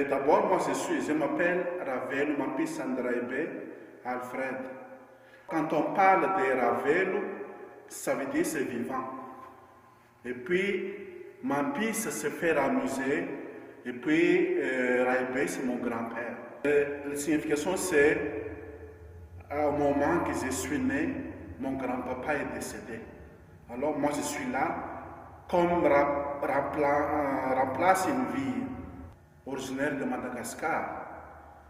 D'abord, je m'appelle Ravelo, je m'appelle Sandraibe Alfred. Quand on parle de Ravelo, ça veut dire c'est vivant. Et puis, mon fils se fait amuser. Et puis, Raibé, c'est mon grand-père. La signification, c'est au moment que je suis né, mon grand-papa est décédé. Alors, moi, je suis là comme remplace une vie originaire de Madagascar.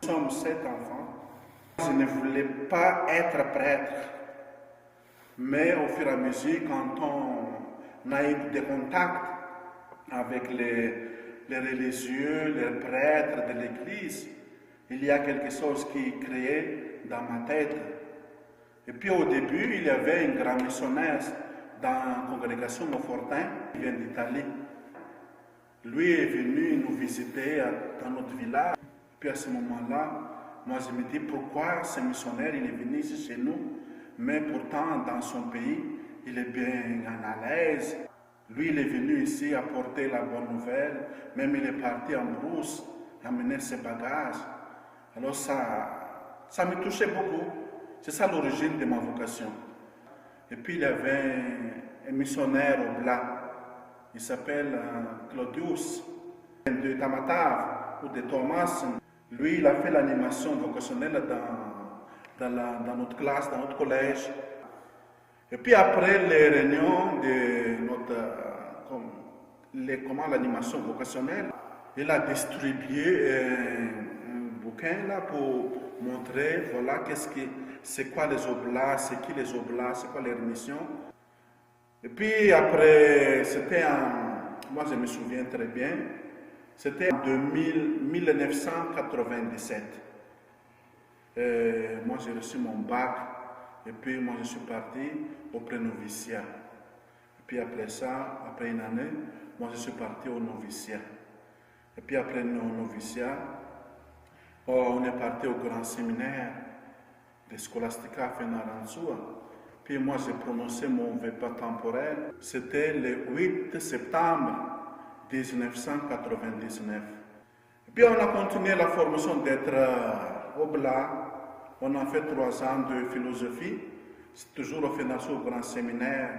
Nous sommes 7 enfants. Je ne voulais pas être prêtre. Mais au fur et à mesure, quand on a eu des contacts avec les religieux, les prêtres de l'église, il y a quelque chose qui est créé dans ma tête. Et puis au début, il y avait un grand missionnaire dans la congrégation Monfortin, qui vient d'Italie. Lui est venu nous visiter dans notre village. Puis à ce moment-là, moi je me dis pourquoi ce missionnaire il est venu ici chez nous, mais pourtant dans son pays, il est bien à l'aise. Lui, il est venu ici apporter la bonne nouvelle, même il est parti en brousse, amener ses bagages. Alors ça me touchait beaucoup. C'est ça l'origine de ma vocation. Et puis il y avait un missionnaire au Blas, il s'appelle Claudius, de Tamatave ou de Thomas. Lui, il a fait l'animation vocationnelle dans notre classe, dans notre collège. Et puis après les réunions de l'animation vocationnelle, il a distribué un bouquin là pour montrer, voilà, c'est quoi les oblats, c'est qui les oblats, c'est quoi leur mission. Et puis après, moi je me souviens très bien, c'était en 1997. Moi j'ai reçu mon bac, et puis moi je suis parti au pré-noviciat. Et puis après ça, après une année, moi je suis parti au noviciat. Et puis après le noviciat, on est parti au grand séminaire de Scholastica Fenaranzua. Puis moi j'ai prononcé mon VEPA temporel. C'était le 8 septembre 1999. Et puis on a continué la formation d'être oblat. On a fait 3 ans de philosophie. C'est toujours au FENASO, au grand séminaire.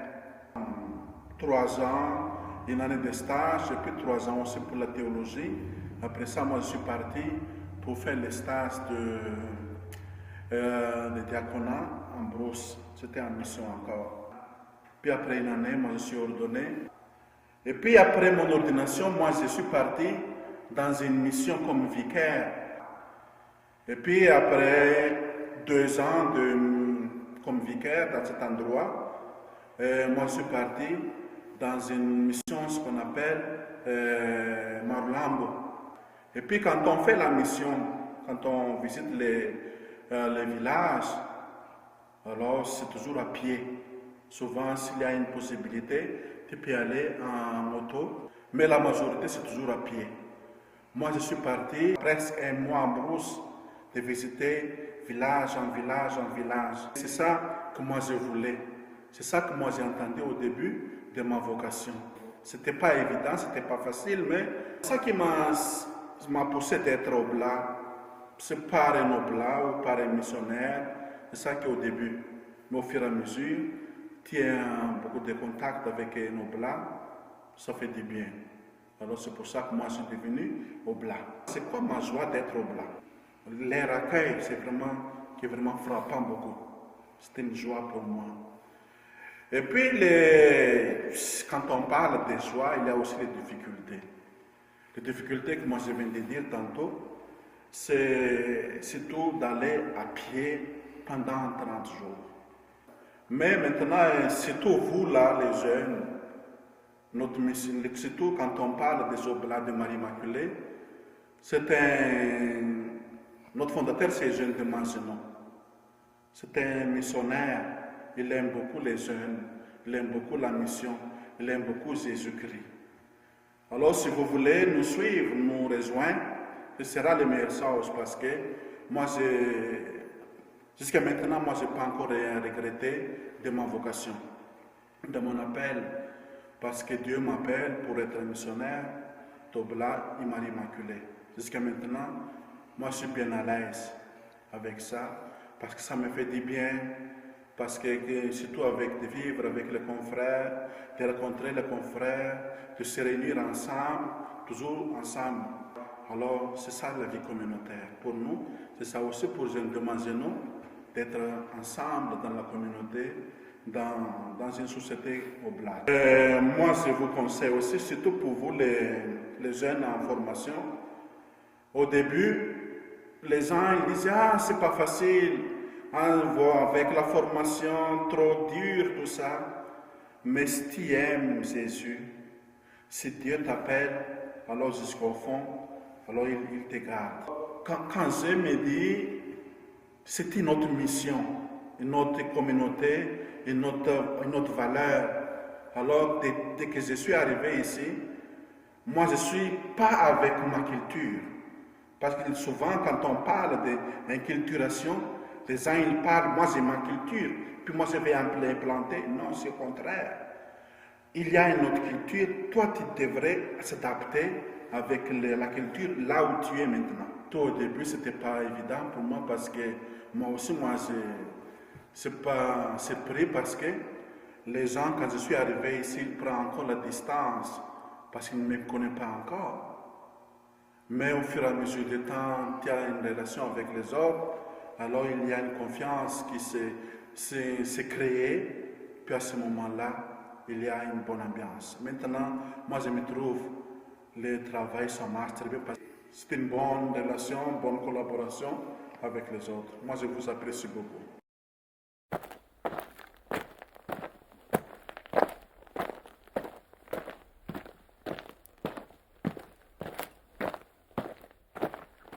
3 ans, une année de stage, et puis 3 ans aussi pour la théologie. Après ça, moi je suis parti pour faire le stage de diaconat en brousse. C'était en mission encore. Puis après une année, moi je suis ordonné. Et puis après mon ordination, moi je suis parti dans une mission comme vicaire. Et puis après 2 ans comme vicaire dans cet endroit, moi je suis parti dans une mission, ce qu'on appelle Marulambo. Et puis quand on fait la mission, quand on visite les villages, alors c'est toujours à pied. Souvent, s'il y a une possibilité, tu peux aller en moto, mais la majorité c'est toujours à pied. Moi je suis parti presque 1 mois en brousse de visiter village en village en village. C'est ça que moi je voulais. C'est ça que moi j'ai entendu au début de ma vocation. C'était pas évident, c'était pas facile, mais ça qui m'a poussé d'être oblat. C'est par un oblat ou par un missionnaire. C'est ça qu'au début. Mais au fur et à mesure, tu as beaucoup de contacts avec un oblat, ça fait du bien. Alors c'est pour ça que moi je suis devenu oblat. C'est quoi ma joie d'être oblat? Leur accueil, qui est vraiment frappant beaucoup. C'était une joie pour moi. Et puis, quand on parle de joie, il y a aussi les difficultés. Les difficultés que moi je viens de dire tantôt, c'est surtout d'aller à pied pendant 30 jours. Mais maintenant, surtout vous là, les jeunes, notre mission, surtout quand on parle des oblats de Marie Immaculée, notre fondateur, c'est Eugène de Mazenot. C'est un missionnaire. Il aime beaucoup les jeunes, il aime beaucoup la mission, il aime beaucoup Jésus-Christ. Alors, si vous voulez nous suivre, nous rejoindre, ce sera la meilleure chose parce que moi, jusqu'à maintenant, moi, je n'ai pas encore rien regretté de ma vocation, de mon appel, parce que Dieu m'appelle pour être missionnaire d'Oblat et Marie Immaculée. Jusqu'à maintenant, moi, je suis bien à l'aise avec ça, parce que ça me fait du bien, parce que surtout de vivre avec les confrères, de rencontrer les confrères, de se réunir ensemble, toujours ensemble. Alors, c'est ça la vie communautaire. Pour nous, c'est ça aussi pour nous, d'être ensemble dans la communauté, dans une société oblate. Moi, je vous conseille aussi, surtout pour vous, les jeunes en formation, au début, les gens ils disent ah c'est pas facile, avec la formation trop dure, tout ça. Mais si tu aimes Jésus, si Dieu t'appelle, alors jusqu'au fond, alors il te garde. Quand je me dis, c'est une autre mission, une autre communauté, une autre valeur. Alors dès que je suis arrivé ici, moi je ne suis pas avec ma culture. Parce que souvent, quand on parle d'inculturation, les gens ils parlent, moi j'ai ma culture, puis moi je vais l'implanter. Non, c'est le contraire. Il y a une autre culture, toi tu devrais s'adapter avec la culture là où tu es maintenant. Tout au début, ce n'était pas évident pour moi parce que moi aussi, c'est pas surpris parce que les gens, quand je suis arrivé ici, ils prennent encore la distance parce qu'ils ne me connaissent pas encore. Mais au fur et à mesure du temps, tu as une relation avec les autres, alors il y a une confiance qui s'est créée, puis à ce moment-là, il y a une bonne ambiance. Maintenant, moi je me trouve, le travail ça marche très bien parce que c'est une bonne relation, une bonne collaboration avec les autres. Moi je vous apprécie beaucoup.